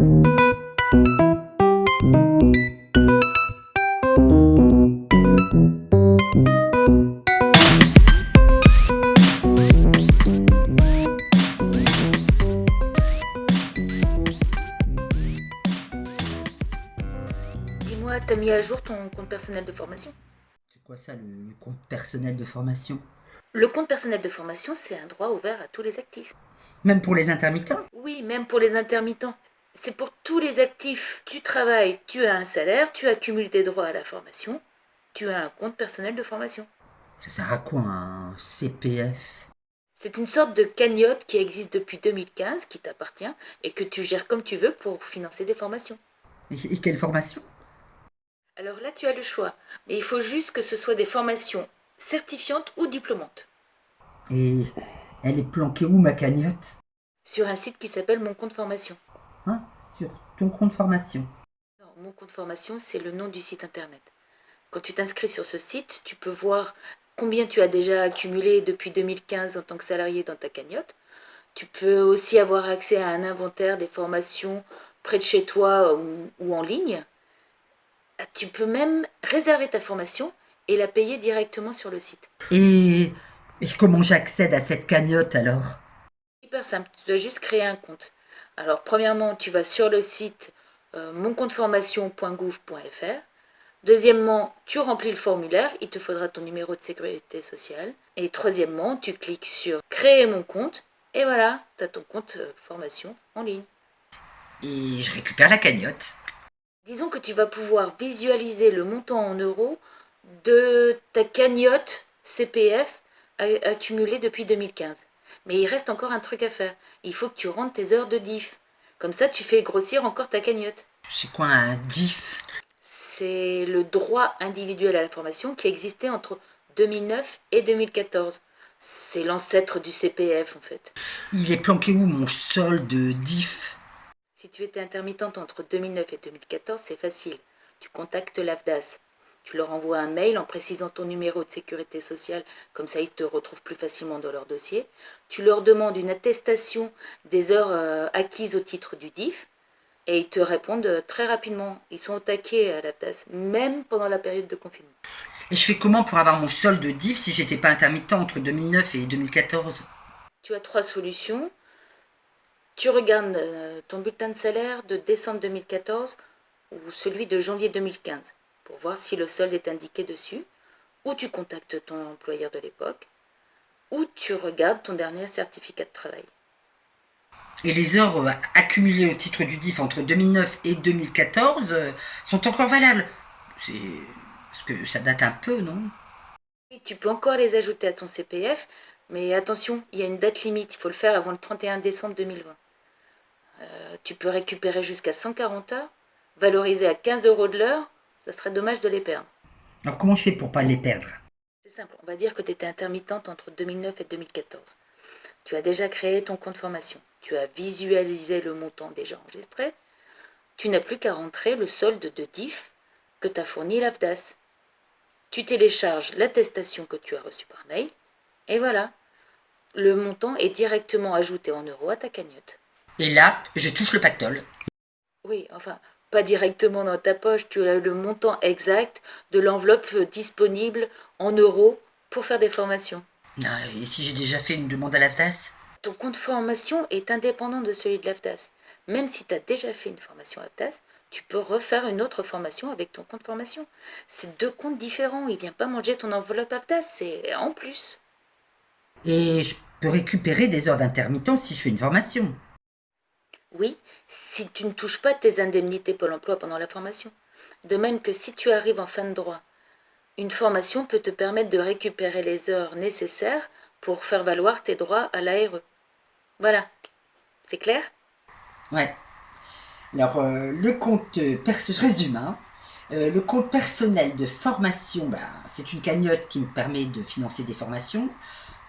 Dis-moi, t'as mis à jour ton compte personnel de formation? C'est quoi ça, le compte personnel de formation? Le compte personnel de formation, c'est un droit ouvert à tous les actifs. Même pour les intermittents? Oui, même pour les intermittents. C'est pour tous les actifs. Tu travailles, tu as un salaire, tu accumules des droits à la formation, tu as un compte personnel de formation. Ça sert à quoi un CPF? C'est une sorte de cagnotte qui existe depuis 2015, qui t'appartient, et que tu gères comme tu veux pour financer des formations. Et quelle formation? Alors là, tu as le choix, mais il faut juste que ce soit des formations certifiantes ou diplômantes, Et elle est planquée où, ma cagnotte? sur un site qui s'appelle Mon compte formation. Hein? Sur ton compte formation. Non, Mon compte formation, c'est le nom du site internet. Quand tu t'inscris sur ce site, tu peux voir combien tu as déjà accumulé depuis 2015 en tant que salarié dans ta cagnotte. Tu peux aussi avoir accès à un inventaire des formations près de chez toi ou en ligne. Tu peux même réserver ta formation et la payer directement sur le site. Et, et comment j'accède à cette cagnotte alors? Hyper simple, tu dois juste créer un compte. Alors premièrement, tu vas sur le site moncompteformation.gouv.fr. Deuxièmement, tu remplis le formulaire, il te faudra ton numéro de sécurité sociale. Et troisièmement, tu cliques sur créer mon compte et voilà, tu as ton compte formation en ligne. Et je récupère la cagnotte. Disons que tu vas pouvoir visualiser le montant en euros de ta cagnotte CPF accumulée depuis 2015. Mais il reste encore un truc à faire. Il faut que tu rentres tes heures de diff. Comme ça, tu fais grossir encore ta cagnotte. C'est quoi un DIF? C'est le droit individuel à la formation qui existait entre 2009 et 2014. C'est l'ancêtre du CPF en fait. Il est planqué où, mon solde DIF? Si tu étais intermittente entre 2009 et 2014, c'est facile. Tu contactes l'AFDAS. Tu leur envoies un mail en précisant ton numéro de sécurité sociale, comme ça ils te retrouvent plus facilement dans leur dossier. Tu leur demandes une attestation des heures acquises au titre du DIF et ils te répondent très rapidement. Ils sont au taquet à l'AFDAS, même pendant la période de confinement. Et je fais comment pour avoir mon solde DIF si j'étais pas intermittent entre 2009 et 2014? Tu as trois solutions. Tu regardes ton bulletin de salaire de décembre 2014 ou celui de janvier 2015 pour voir si le solde est indiqué dessus, ou tu contactes ton employeur de l'époque, ou tu regardes ton dernier certificat de travail. Et les heures accumulées au titre du DIF entre 2009 et 2014 sont encore valables. C'est parce que ça date un peu, non? Et tu peux encore les ajouter à ton CPF, mais attention, il y a une date limite, il faut le faire avant le 31 décembre 2020. Tu peux récupérer jusqu'à 140 heures, valorisées à 15 euros de l'heure, ça serait dommage de les perdre. Alors comment je fais pour pas les perdre? C'est simple, on va dire que tu étais intermittente entre 2009 et 2014. Tu as déjà créé ton compte formation. Tu as visualisé le montant déjà enregistré. Tu n'as plus qu'à rentrer le solde de DIF que t'a fourni l'AFDAS. Tu télécharges l'attestation que tu as reçue par mail. Et voilà, le montant est directement ajouté en euros à ta cagnotte. Et là, je touche le pactole. Oui, enfin, pas directement dans ta poche. Tu as le montant exact de l'enveloppe disponible en euros pour faire des formations. Ah, et si j'ai déjà fait une demande à la TAS? Ton compte formation est indépendant de celui de l'AFDAS. Même si tu as déjà fait une formation AFDAS, tu peux refaire une autre formation avec ton compte formation. C'est deux comptes différents. Il ne vient pas manger ton enveloppe AFDAS, c'est en plus. Et je peux récupérer des heures d'intermittence si je fais une formation. Oui, si tu ne touches pas tes indemnités Pôle emploi pendant la formation. De même que si tu arrives en fin de droit, une formation peut te permettre de récupérer les heures nécessaires pour faire valoir tes droits à l'ARE. Voilà, c'est clair? Ouais. Alors, je résume, hein. Le compte personnel de formation, bah, c'est une cagnotte qui me permet de financer des formations.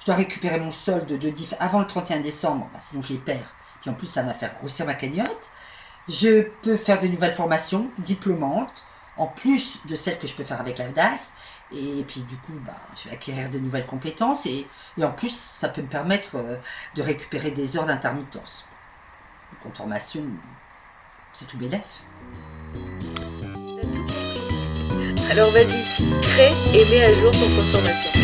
Je dois récupérer mon solde de DIF avant le 31 décembre, bah, sinon je les perds. Puis en plus, ça va faire grossir ma cagnotte. Je peux faire des nouvelles formations diplômantes, en plus de celles que je peux faire avec l'AFDAS. Et puis du coup, bah, je vais acquérir des nouvelles compétences. Et en plus, ça peut me permettre de récupérer des heures d'intermittence. Donc en formation, C'est tout bénef. Alors vas-y, crée et mets à jour ton compte formation.